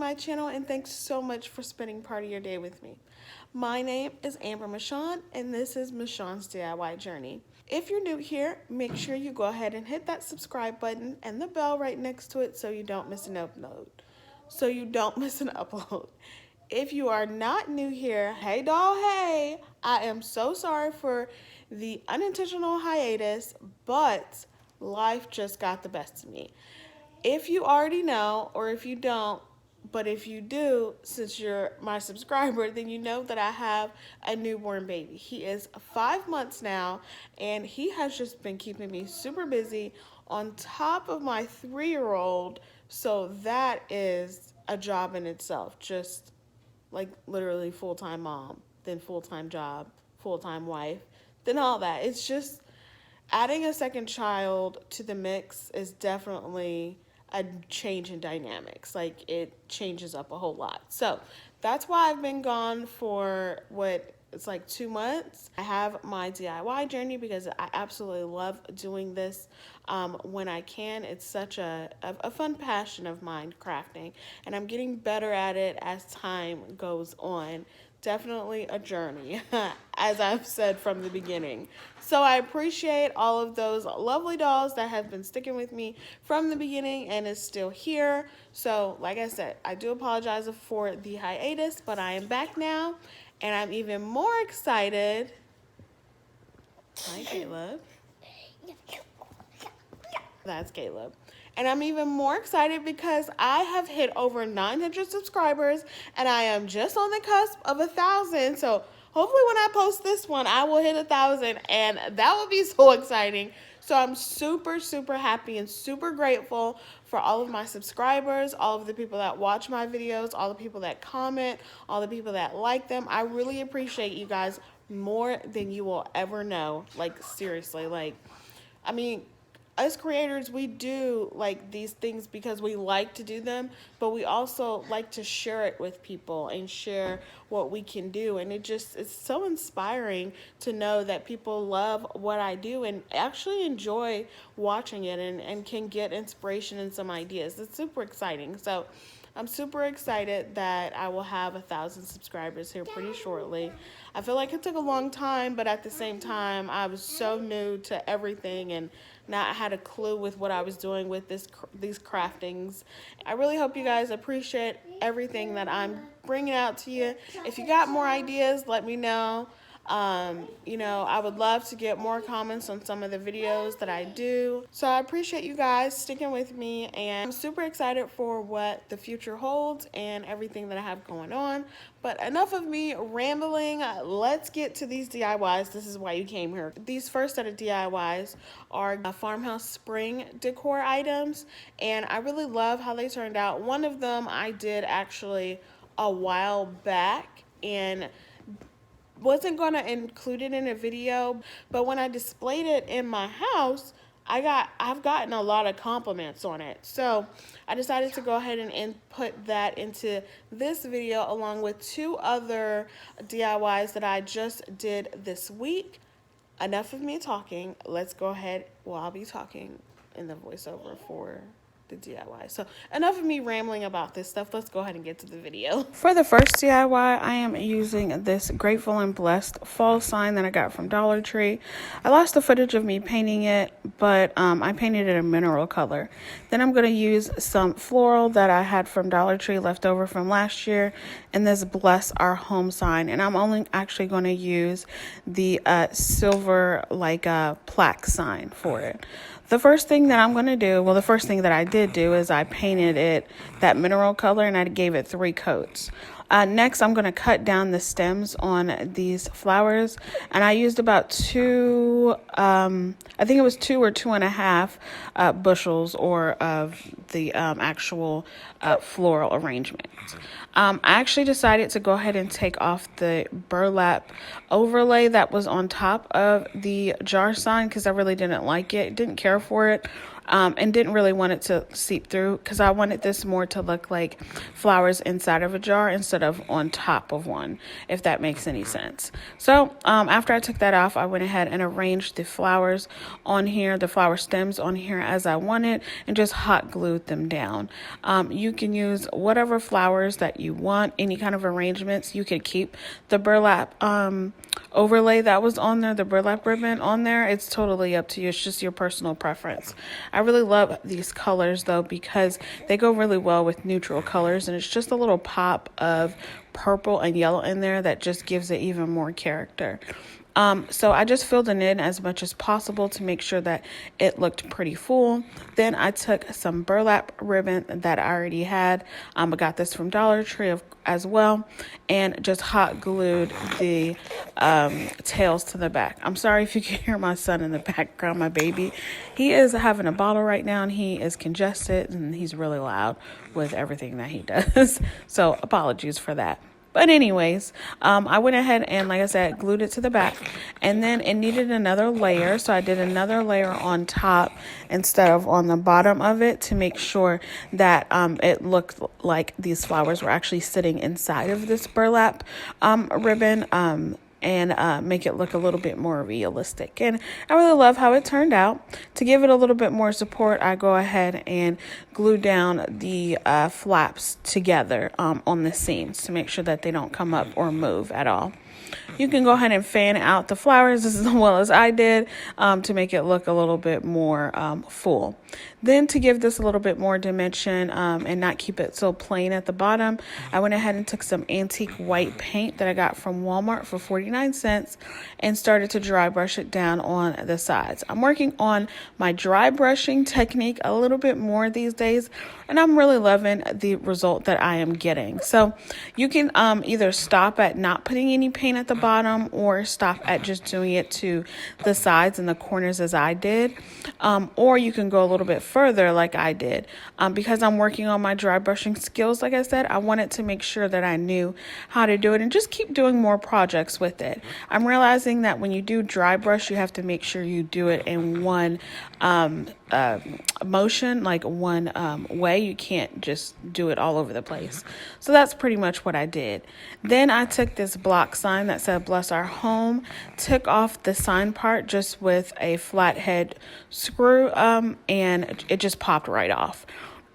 my channel, and thanks so much for spending part of your day with me. My name is Amber Michawns, and this is Michawns DIY Journey. If you're new here, make sure you go ahead and hit that subscribe button and the bell right next to it so you don't miss an upload. If you are not new here, hey doll, hey! I am so sorry for the unintentional hiatus, but life just got the best of me. If you already know, or if you don't, but if you do, since you're my subscriber, then you know that I have a newborn baby. He is 5 months now, and he has just been keeping me super busy on top of my 3-year-old. So that is a job in itself, just like literally full-time mom, then full-time job, full-time wife, then all that. It's just adding a second child to the mix is definitely a change in dynamics. Like, it changes up a whole lot. So that's why I've been gone for it's like 2 months. I have my DIY journey because I absolutely love doing this when I can. It's such a fun passion of mine, crafting, and I'm getting better at it as time goes on. Definitely a journey, as I've said from the beginning. So I appreciate all of those lovely dolls that have been sticking with me from the beginning and is still here. So like I said, I do apologize for the hiatus, but I am back now, and I'm even more excited. Hi, Caleb. That's Caleb. And I'm even more excited because I have hit over 900 subscribers, and I am just on the cusp of 1,000. So hopefully when I post this one, I will hit 1,000, and that would be so exciting. So I'm super, super happy and super grateful for all of my subscribers, all of the people that watch my videos, all the people that comment, all the people that like them. I really appreciate you guys more than you will ever know. Like, seriously, like, I mean, us creators, we do like these things because we like to do them, but we also like to share it with people and share what we can do. And it's so inspiring to know that people love what I do and actually enjoy watching it and can get inspiration and some ideas. It's super exciting. So I'm super excited that I will have 1,000 subscribers here pretty shortly. I feel like it took a long time, but at the same time, I was so new to everything and not had a clue with what I was doing with these craftings. I really hope you guys appreciate everything that I'm bringing out to you. If you got more ideas, let me know. You know, I would love to get more comments on some of the videos that I do. So I appreciate you guys sticking with me, and I'm super excited for what the future holds and everything that I have going on. But enough of me rambling. Let's get to these DIYs. This is why you came here. These first set of DIYs are Farmhouse spring decor items, and I really love how they turned out. One of them I did actually a while back and wasn't going to include it in a video, but when I displayed it in my house, I've gotten a lot of compliments on it. So I decided to go ahead and input that into this video along with 2 other DIYs that I just did this week. Enough of me talking. Let's go ahead. Well, I'll be talking in the voiceover for the DIY. So enough of me rambling about this stuff. Let's go ahead and get to the video. For the first DIY, I am using this Grateful and Blessed fall sign that I got from Dollar Tree. I lost the footage of me painting it, but I painted it a mineral color. Then I'm going to use some floral that I had from Dollar Tree left over from last year, and this Bless Our Home sign. And I'm only actually going to use the silver plaque sign for it. The first thing that I'm going to do, well, the first thing that I did do is I painted it that mineral color, and I gave it 3 coats. Next, I'm going to cut down the stems on these flowers, and I used about 2, I think it was 2 or 2.5 bushels or of the actual floral arrangement. I actually decided to go ahead and take off the burlap overlay that was on top of the jar sign because I really didn't like it, didn't care for it. and didn't really want it to seep through because I wanted this more to look like flowers inside of a jar instead of on top of one, if that makes any sense. So after I took that off, I went ahead and arranged the flowers on here, the flower stems on here as I wanted, and just hot glued them down. You can use whatever flowers that you want, any kind of arrangements. You could keep the burlap overlay that was on there, the burlap ribbon on there. It's totally up to you. It's just your personal preference. I really love these colors though because they go really well with neutral colors, and it's just a little pop of purple and yellow in there that just gives it even more character. So I just filled it in as much as possible to make sure that it looked pretty full. Then I took some burlap ribbon that I already had. I got this from Dollar Tree as well, and just hot glued the tails to the back. I'm sorry if you can hear my son in the background, my baby. He is having a bottle right now, and he is congested, and he's really loud with everything that he does. So apologies for that. But anyways, I went ahead and, like I said, glued it to the back, and then it needed another layer. So I did another layer on top instead of on the bottom of it to make sure that it looked like these flowers were actually sitting inside of this burlap ribbon. And make it look a little bit more realistic. And I really love how it turned out. To give it a little bit more support, I go ahead and glue down the flaps together on the seams to make sure that they don't come up or move at all. You can go ahead and fan out the flowers as well as I did to make it look a little bit more full. Then to give this a little bit more dimension and not keep it so plain at the bottom, I went ahead and took some antique white paint that I got from Walmart for 49 cents and started to dry brush it down on the sides. I'm working on my dry brushing technique a little bit more these days, and I'm really loving the result that I am getting. So you can either stop at not putting any paint at the bottom or stop at just doing it to the sides and the corners as I did, or you can go a little bit further like I did. Because I'm working on my dry brushing skills, like I said, I wanted to make sure that I knew how to do it and just keep doing more projects with it. I'm realizing that when you do dry brush, you have to make sure you do it in one motion, like one way. You can't just do it all over the place. So that's pretty much what I did. Then I took this block sign that said "Bless Our Home," took off the sign part just with a flathead screw, and it just popped right off.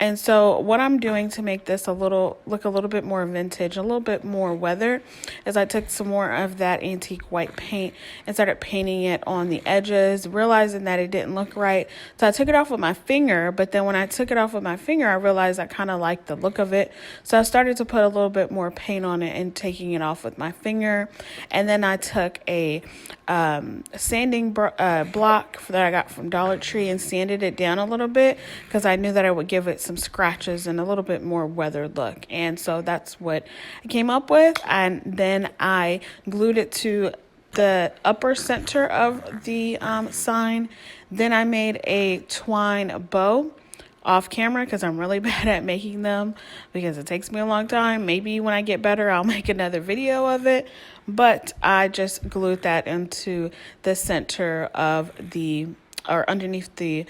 And so what I'm doing to make this look a little bit more vintage, a little bit more weathered, is I took some more of that antique white paint and started painting it on the edges, realizing that it didn't look right. So I took it off with my finger, but then when I took it off with my finger, I realized I kind of liked the look of it. So I started to put a little bit more paint on it and taking it off with my finger. And then I took a sanding block that I got from Dollar Tree and sanded it down a little bit because I knew that I would give it some scratches and a little bit more weathered look. And so that's what I came up with. And then I glued it to the upper center of the sign. Then I made a twine bow off camera because I'm really bad at making them because it takes me a long time. Maybe when I get better, I'll make another video of it. But I just glued that into the center of or underneath the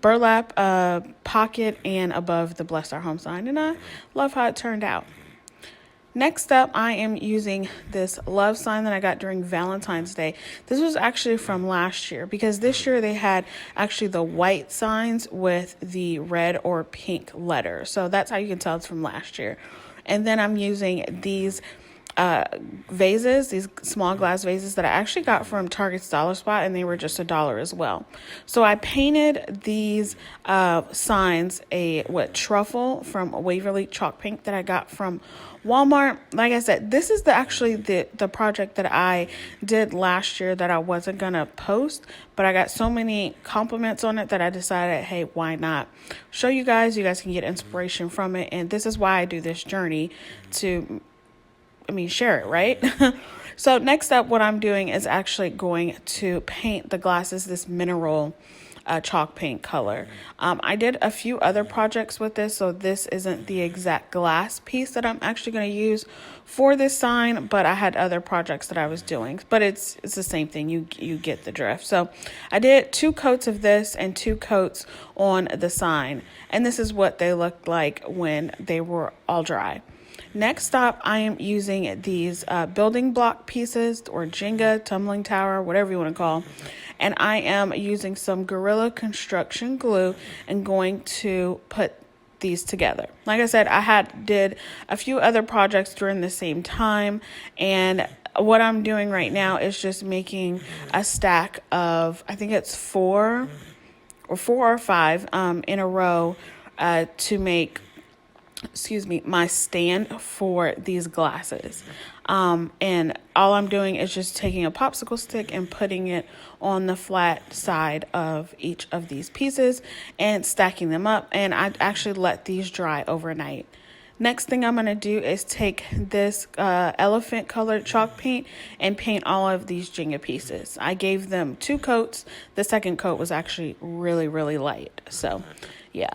burlap pocket and above the Bless Our Home sign, and I love how it turned out. Next up, I am using this love sign that I got during Valentine's Day. This was actually from last year because this year they had actually the white signs with the red or pink letters. So that's how you can tell it's from last year. And then I'm using these vases, these small glass vases that I actually got from Target's Dollar Spot, and they were just $1 as well. So I painted these signs truffle from Waverly chalk paint that I got from Walmart. Like I said, this is actually the project that I did last year that I wasn't gonna post, but I got so many compliments on it that I decided, hey, why not show you guys? You guys can get inspiration from it, and this is why I do this journey to share it, right? So next up, what I'm doing is actually going to paint the glasses this mineral chalk paint color. I did a few other projects with this, so this isn't the exact glass piece that I'm actually going to use for this sign, but I had other projects that I was doing. But it's the same thing. You get the drift. So I did 2 coats of this and 2 coats on the sign, and this is what they looked like when they were all dry. Next up, I am using these building block pieces, or Jenga, tumbling tower, whatever you want to call. And I am using some Gorilla Construction glue and going to put these together. Like I said, I did a few other projects during the same time, and what I'm doing right now is just making a stack of, I think it's 4 or 5 in a row to make, my stand for these glasses. And all I'm doing is just taking a popsicle stick and putting it on the flat side of each of these pieces and stacking them up. And I actually let these dry overnight. Next thing I'm going to do is take this elephant colored chalk paint and paint all of these Jenga pieces. I gave them 2 coats. The second coat was actually really, really light. So, yeah.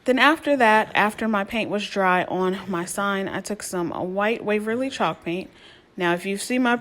Then after that, after my paint was dry on my sign, I took some white Waverly chalk paint. Now, if you've seen my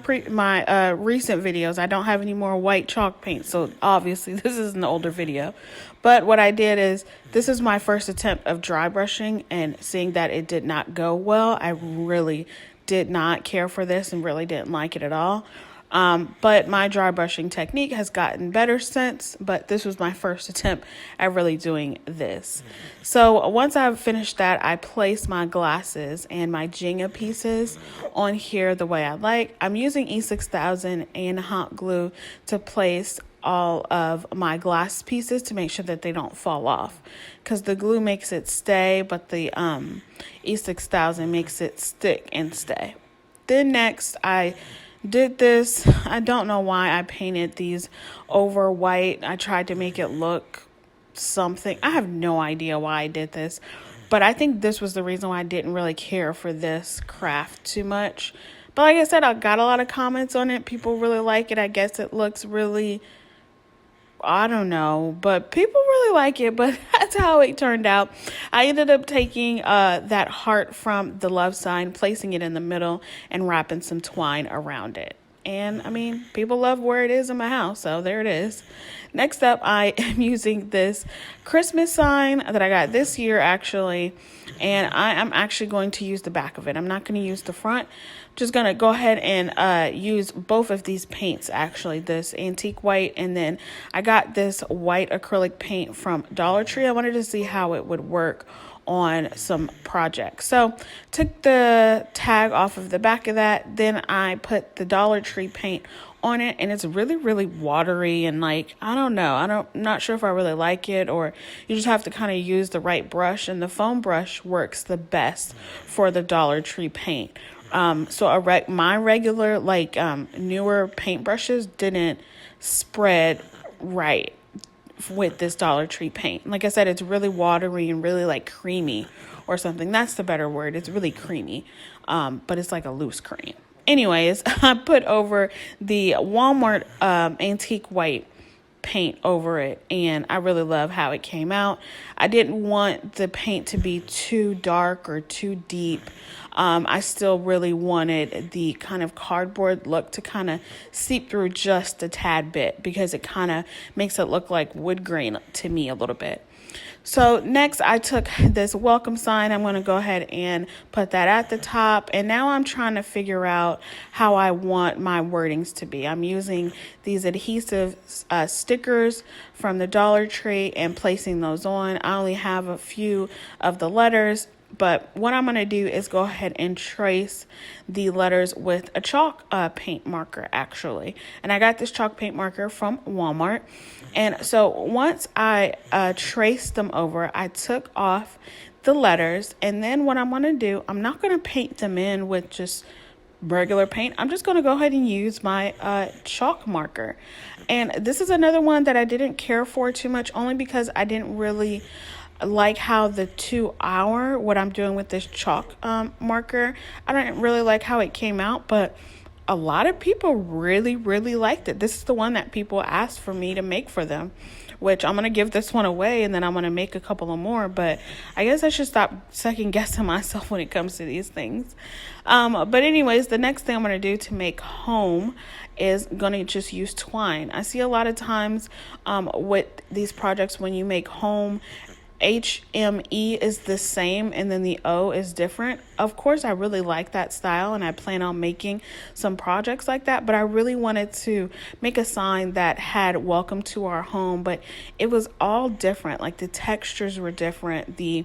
recent videos, I don't have any more white chalk paint, so obviously this is an older video. But what I did is, this is my first attempt of dry brushing, and seeing that it did not go well, I really did not care for this and really didn't like it at all. But my dry brushing technique has gotten better since, but this was my first attempt at really doing this. So once I've finished that, I place my glasses and my Jenga pieces on here the way I like. I'm using E6000 and hot glue to place all of my glass pieces to make sure that they don't fall off, because the glue makes it stay, but the E6000 makes it stick and stay. Then next, I did this. I don't know why I painted these over white. I tried to make it look something. I have no idea why I did this, but I think this was the reason why I didn't really care for this craft too much. But like I said, I got a lot of comments on it. People really like it. I guess it looks really, I don't know, but people really like it, but that's how it turned out. I ended up taking that heart from the love sign, placing it in the middle, and wrapping some twine around it. And I mean, people love where it is in my house, so there it is. Next up, I am using this Christmas sign that I got this year, actually, and I am actually going to use the back of it. I'm not going to use the front. Just going to go ahead and use both of these paints, actually, this antique white, and then I got this white acrylic paint from Dollar Tree. I wanted to see how it would work on some projects. So took the tag off of the back of that, then I put the Dollar Tree paint on it, and it's really, really watery, and like, I don't know, I'm not sure if I really like it, or you just have to kind of use the right brush, and the foam brush works the best for the Dollar Tree paint. So my regular, newer paintbrushes didn't spread right with this Dollar Tree paint. Like I said, it's really watery and really like creamy or something. That's the better word. It's really creamy, but it's like a loose cream. Anyways, I put over the Walmart antique white paint over it, and I really love how it came out. I didn't want the paint to be too dark or too deep. I still really wanted the kind of cardboard look to kind of seep through just a tad bit, because it kind of makes it look like wood grain to me a little bit. So next, I took this welcome sign. I'm going to go ahead and put that at the top. And now I'm trying to figure out how I want my wordings to be. I'm using these adhesive stickers from the Dollar Tree and placing those on. I only have a few of the letters, but what I'm going to do is go ahead and trace the letters with a chalk paint marker, actually. And I got this chalk paint marker from Walmart. And so once I traced them over, I took off the letters. And then what I'm going to do, I'm not going to paint them in with just regular paint. I'm just going to go ahead and use my chalk marker. And this is another one that I didn't care for too much, only because I didn't really like how the 2 hour, what I'm doing with this chalk marker, I don't really like how it came out, but a lot of people really, really liked it. This is the one that people asked for me to make for them. which I'm going to give this one away and then I'm going to make a couple of more. But I guess I should stop second guessing myself when it comes to these things. But anyways, the next thing I'm going to do to make home is going to just use twine. I see a lot of times with these projects, when you make home, HME is the same and then the O is different. Of course, I really like that style and I plan on making some projects like that, but I really wanted to make a sign that had welcome to our home, but it was all different. Like the textures were different, the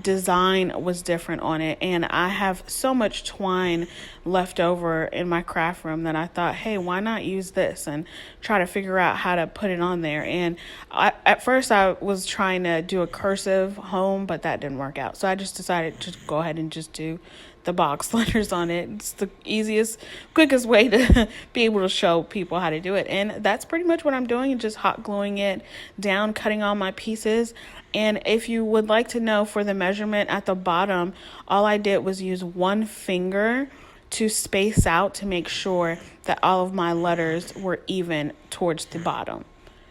design was different on it, and I have so much twine left over in my craft room that I thought, hey, why not use this and try to figure out how to put it on there. And at first I was trying to do a cursive home, but that didn't work out, so I just decided to go ahead and just do the box letters on it. It's the easiest, quickest way to be able to show people how to do it. And that's pretty much what I'm doing, just hot gluing it down, cutting all my pieces. And if you would like to know, for the measurement at the bottom, all I did was use one finger to space out to make sure that all of my letters were even towards the bottom,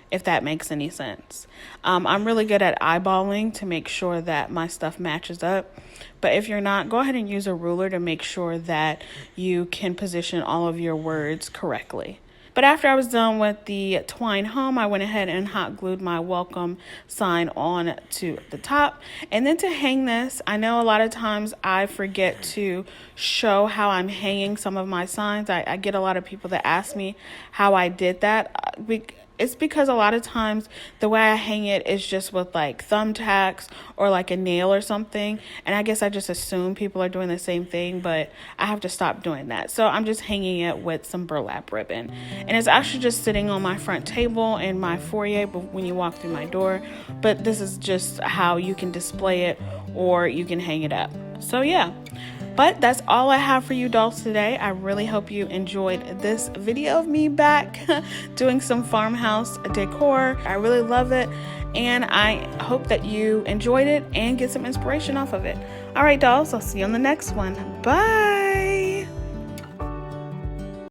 if that makes any sense. I'm really good at eyeballing to make sure that my stuff matches up. But if you're not, go ahead and use a ruler to make sure that you can position all of your words correctly. But after I was done with the twine home, I went ahead and hot glued my welcome sign on to the top. And then to hang this, I know a lot of times I forget to show how I'm hanging some of my signs. I get a lot of people that ask me how I did that. It's because a lot of times the way I hang it is just with like thumbtacks or like a nail or something. And I guess I just assume people are doing the same thing, but I have to stop doing that. So I'm just hanging it with some burlap ribbon. And it's actually just sitting on my front table in my foyer when you walk through my door. But this is just how you can display it, or you can hang it up. So yeah. But that's all I have for you dolls today. I really hope you enjoyed this video of me back doing some farmhouse decor. I really love it, and I hope that you enjoyed it and get some inspiration off of it. All right, dolls, I'll see you on the next one. Bye.